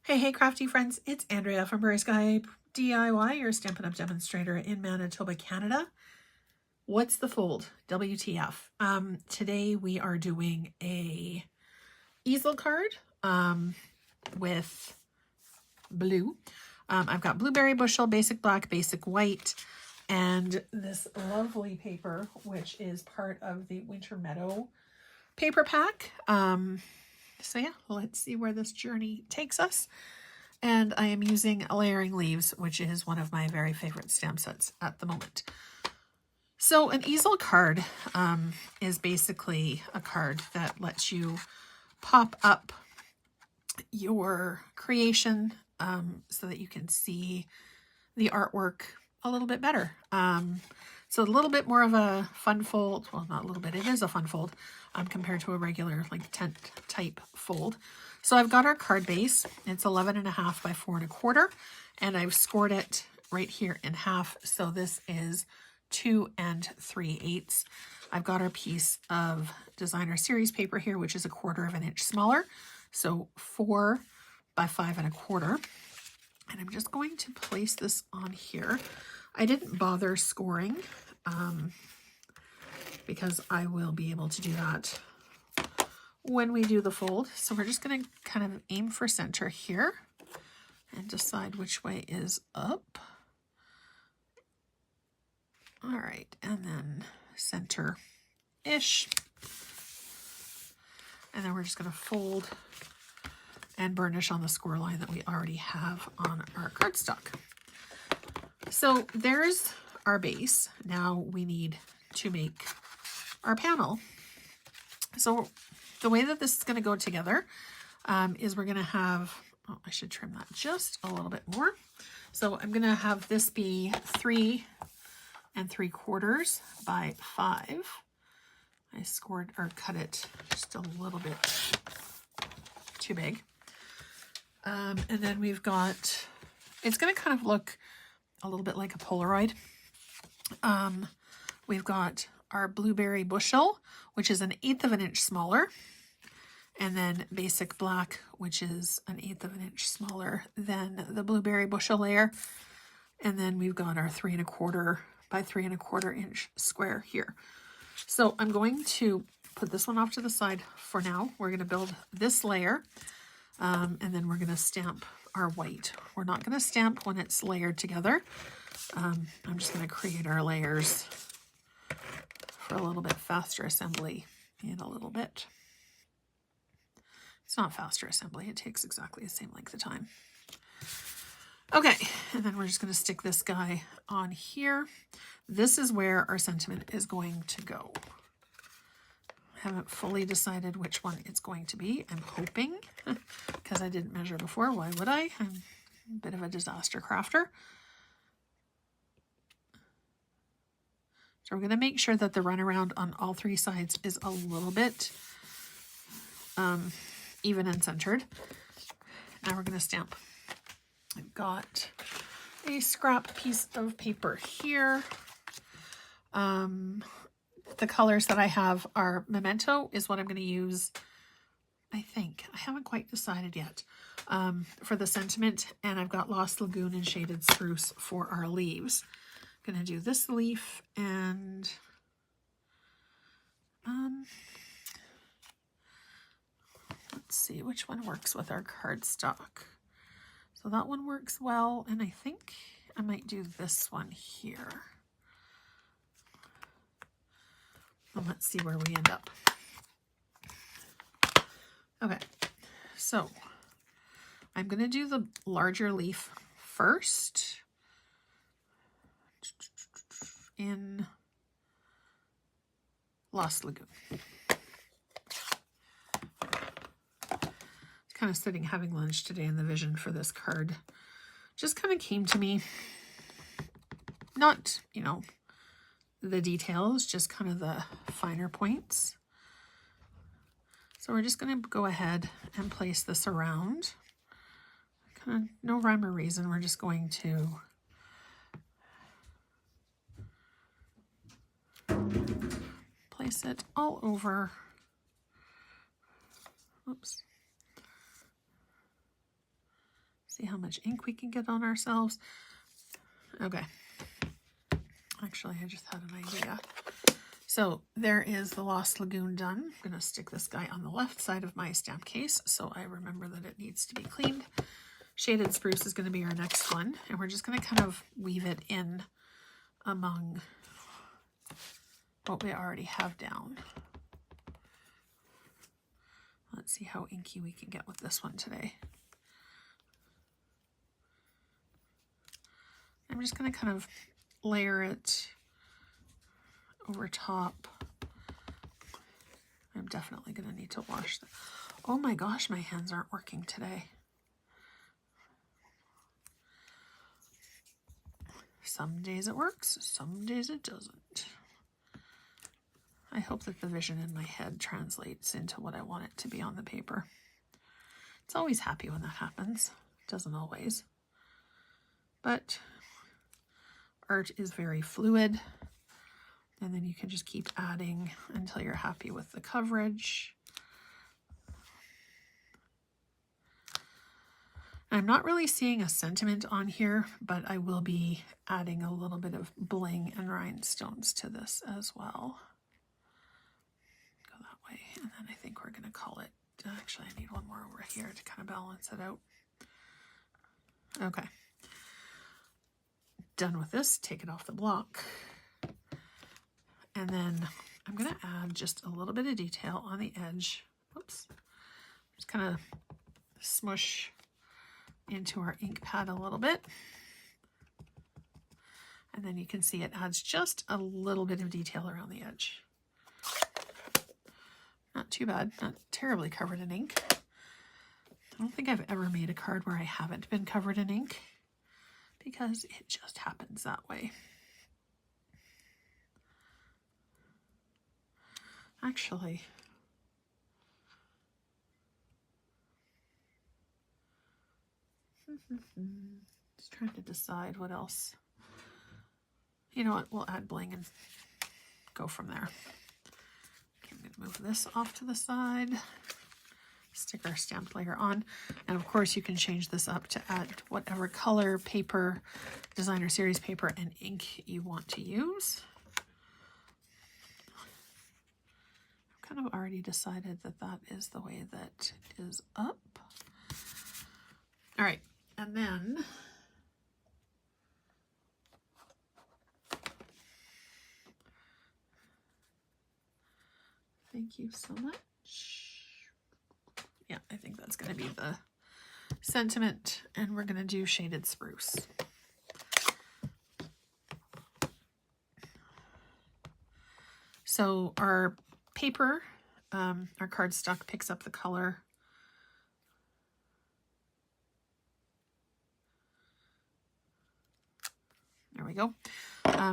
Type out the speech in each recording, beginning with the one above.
Hey, crafty friends, it's Andrea from Prairie Sky DIY, your Stampin' Up! Demonstrator in Manitoba, Canada. What's the fold? WTF. Today we are doing a easel card with blue. I've got blueberry bushel, basic black, basic white, and this lovely paper, which is part of the Winter Meadow paper pack. So yeah, let's see where this journey takes us. And I am using Layering Leaves, which is one of my very favorite stamp sets at the moment. So an easel card is basically a card that lets you pop up your creation so that you can see the artwork a little bit better. So a little bit more of a fun fold. Well, not a little bit. It is a fun fold compared to a regular like tent type fold. So I've got our card base. It's 11.5 by 4 1/4, and I've scored it right here in half. So this is 2 3/8. I've got our piece of designer series paper here, which is 1/4 inch smaller. So 4 by 5 1/4. And I'm just going to place this on here. I didn't bother scoring because I will be able to do that when we do the fold. So we're just going to kind of aim for center here and decide which way is up. All right, and then center-ish. And then we're just going to fold and burnish on the score line that we already have on our cardstock. So there's our base. Now we need to make our panel. So the way that this is going to go together is we're going to have, oh, I should trim that just a little bit more. So I'm going to have this be 3 3/4 by 5. I scored or cut it just a little bit too big. And then we've got, it's going to kind of look a little bit like a Polaroid. We've got our blueberry bushel, which is 1/8 inch smaller. And then basic black, which is 1/8 inch smaller than the blueberry bushel layer. And then we've got our 3 1/4 by 3 1/4 inch square here. So I'm going to put this one off to the side for now. We're going to build this layer. And then we're going to stamp our white. We're not going to stamp when it's layered together. I'm just going to create our layers for a little bit faster assembly in a little bit. It's not faster assembly. It takes exactly the same length of time. Okay, and then we're just going to stick this guy on here. This is where our sentiment is going to go. I haven't fully decided which one it's going to be. I'm hoping, because I didn't measure before. Why would I? I'm a bit of a disaster crafter. So we're going to make sure that the runaround on all 3 sides is a little bit even and centered. Now we're going to stamp. I've got a scrap piece of paper here. The colors that I have are Memento is what I'm going to use, I think. I haven't quite decided yet for the sentiment. And I've got Lost Lagoon and Shaded Spruce for our leaves. I'm going to do this leaf and let's see which one works with our cardstock. So that one works well, and I think I might do this one here. And let's see where we end up. Okay, so I'm going to do the larger leaf first in Lost Lagoon. Kind of sitting having lunch today, and the vision for this card just kind of came to me. Not, you know, the details, just kind of the finer points. So we're just going to go ahead and place this around. Kind of no rhyme or reason. We're just going to place it all over. Oops. See how much ink we can get on ourselves. Okay. Actually, I just had an idea. So there is the Lost Lagoon done. I'm going to stick this guy on the left side of my stamp case so I remember that it needs to be cleaned. Shaded Spruce is going to be our next one, and we're just going to kind of weave it in among what we already have down. Let's see how inky we can get with this one today. I'm just going to kind of layer it over top. I'm definitely going to need to wash them. Oh my gosh, my hands aren't working today. Some days it works, some days it doesn't. I hope that the vision in my head translates into what I want it to be on the paper. It's always happy when that happens. It doesn't always. But art is very fluid. And then you can just keep adding until you're happy with the coverage. I'm not really seeing a sentiment on here, but I will be adding a little bit of bling and rhinestones to this as well. Go that way, and then I think we're going to call it, actually I need one more over here to kind of balance it out. Okay. Done with this, take it off the block. And then I'm going to add just a little bit of detail on the edge. Oops. Just kind of smush into our ink pad a little bit. And then you can see it adds just a little bit of detail around the edge. Not too bad, not terribly covered in ink. I don't think I've ever made a card where I haven't been covered in ink because it just happens that way. Actually, just trying to decide what else. You know what, we'll add bling and go from there. Okay, I'm going to move this off to the side, stick our stamp layer on, and of course you can change this up to add whatever color, paper, designer series paper, and ink you want to use. Kind of already decided that that is the way that is up. All right, and then thank you so much. Yeah, I think that's going to be the sentiment, and we're going to do Shaded Spruce. So our paper, our cardstock picks up the color. There we go.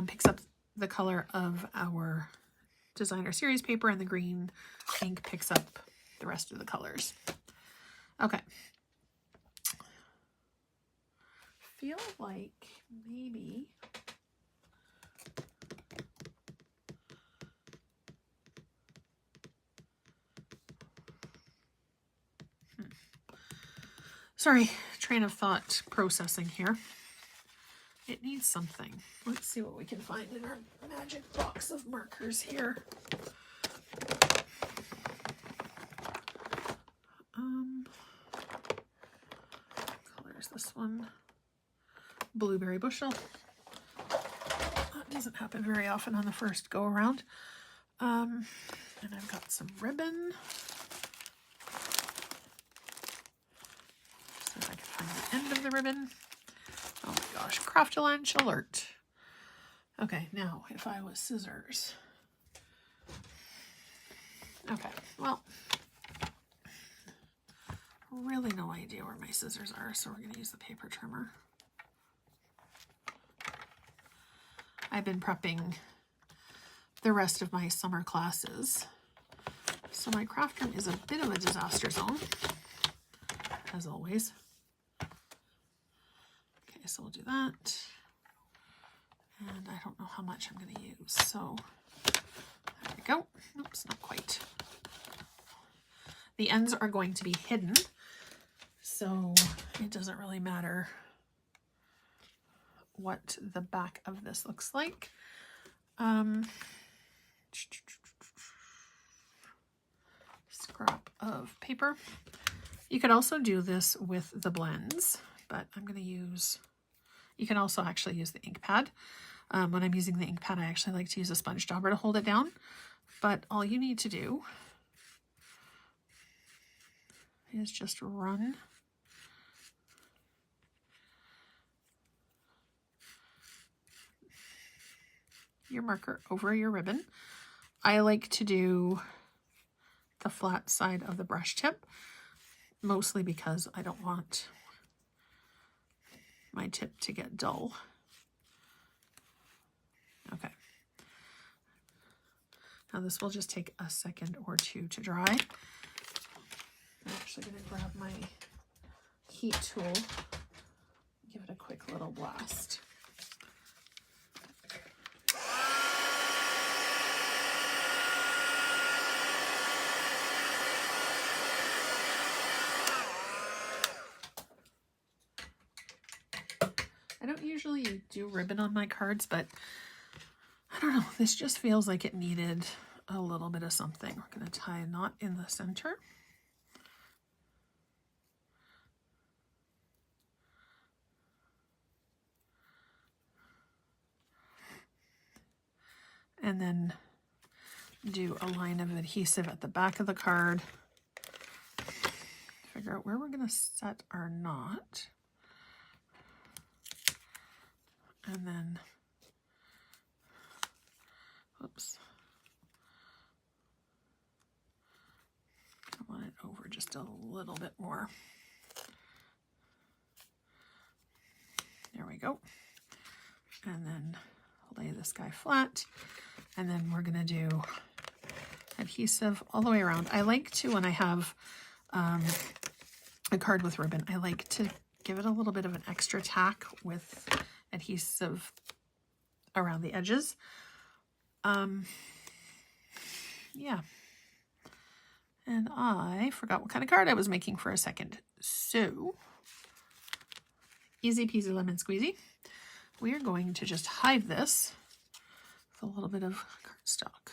Picks up the color of our designer series paper, and the green ink picks up the rest of the colors. Okay. Feel like maybe sorry, train of thought processing here. It needs something. Let's see what we can find in our magic box of markers here. Colors this one. Blueberry bushel. That doesn't happen very often on the first go around. And I've got some ribbon. See if I can find the end of the ribbon. Oh my gosh, crafty lunch alert. Okay, now if I was scissors. Okay, well, really no idea where my scissors are, so we're going to use the paper trimmer. I've been prepping the rest of my summer classes, so my craft room is a bit of a disaster zone, as always. Okay, so we'll do that. And I don't know how much I'm going to use, so there we go. Oops, not quite. The ends are going to be hidden, so it doesn't really matter what the back of this looks like. Scrap of paper. You could also do this with the blends, but I'm going to use, you can also actually use the ink pad. When I'm using the ink pad, I actually like to use a sponge dauber to hold it down, but all you need to do is just run your marker over your ribbon. I like to do the flat side of the brush tip, mostly because I don't want my tip to get dull. Okay. Now this will just take a second or two to dry. I'm actually going to grab my heat tool, give it a quick little blast. I don't usually do ribbon on my cards, but I don't know, this just feels like it needed a little bit of something. We're going to tie a knot in the center. And then do a line of adhesive at the back of the card. Figure out where we're going to set our knot. And then, oops, I want it over just a little bit more. There we go. And then lay this guy flat. And then we're going to do adhesive all the way around. I like to, when I have a card with ribbon, I like to give it a little bit of an extra tack with adhesive around the edges. Yeah. And I forgot what kind of card I was making for a second. So, easy peasy lemon squeezy. We are going to just hide this with a little bit of cardstock.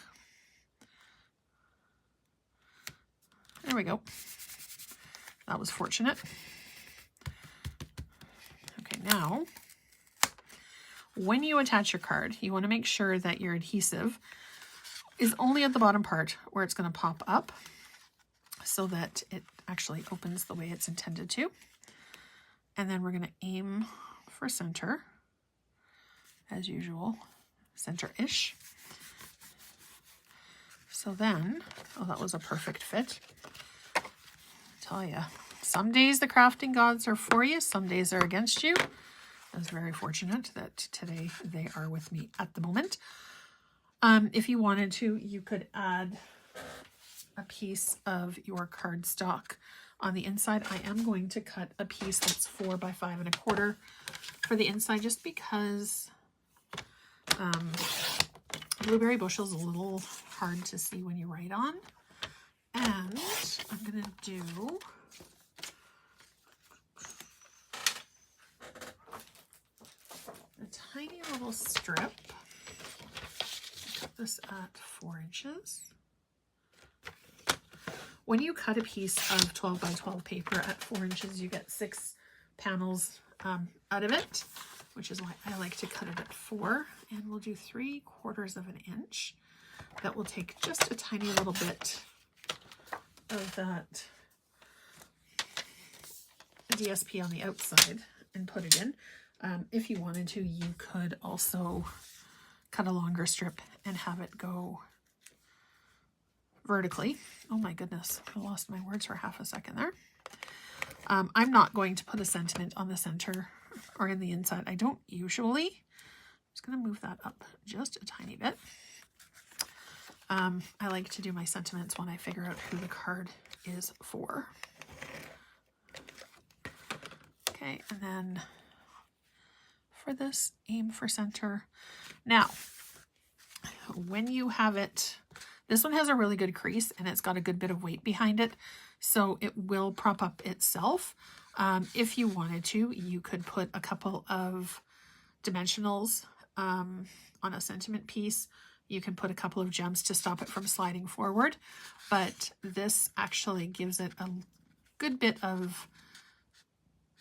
There we go. That was fortunate. Okay, now, when you attach your card, you want to make sure that your adhesive is only at the bottom part where it's going to pop up so that it actually opens the way it's intended to. And then we're going to aim for center, as usual, center-ish. So then, oh, that was a perfect fit. I tell you, some days the crafting gods are for you, some days they're against you. I was very fortunate that today they are with me at the moment. If you wanted to, you could add a piece of your cardstock on the inside. I am going to cut a piece that's 4 by 5 1/4 for the inside, just because blueberry bushel is a little hard to see when you write on. And I'm going to do a tiny little strip. Cut this at 4 inches. When you cut a piece of 12 by 12 paper at 4 inches, you get 6 panels out of it, which is why I like to cut it at 4. And we'll do 3/4 of an inch. That will take just a tiny little bit of that DSP on the outside and put it in. If you wanted to, you could also cut a longer strip and have it go vertically. Oh my goodness, I lost my words for half a second there. I'm not going to put a sentiment on the center or in the inside. I don't usually. I'm just going to move that up just a tiny bit. I like to do my sentiments when I figure out who the card is for. Okay, and then for this, aim for center. Now, when you have it, this one has a really good crease and it's got a good bit of weight behind it, so it will prop up itself. If you wanted to, you could put a couple of dimensionals on a sentiment piece. You can put a couple of gems to stop it from sliding forward, but this actually gives it a good bit of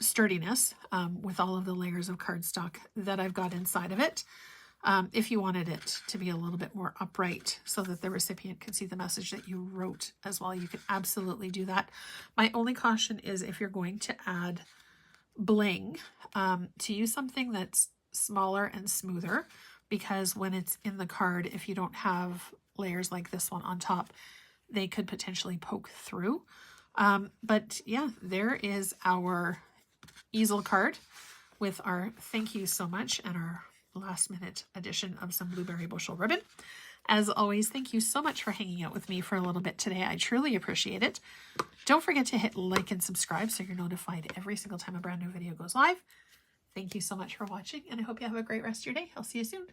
sturdiness with all of the layers of cardstock that I've got inside of it. If you wanted it to be a little bit more upright so that the recipient could see the message that you wrote as well, you could absolutely do that. My only caution is if you're going to add bling, to use something that's smaller and smoother, because when it's in the card, if you don't have layers like this one on top, they could potentially poke through. But yeah, there is our easel card with our thank you so much and our last minute addition of some blueberry bushel ribbon. As always, thank you so much for hanging out with me for a little bit today. I truly appreciate it. Don't forget to hit like and subscribe so you're notified every single time a brand new video goes live. Thank you so much for watching, and I hope you have a great rest of your day. I'll see you soon.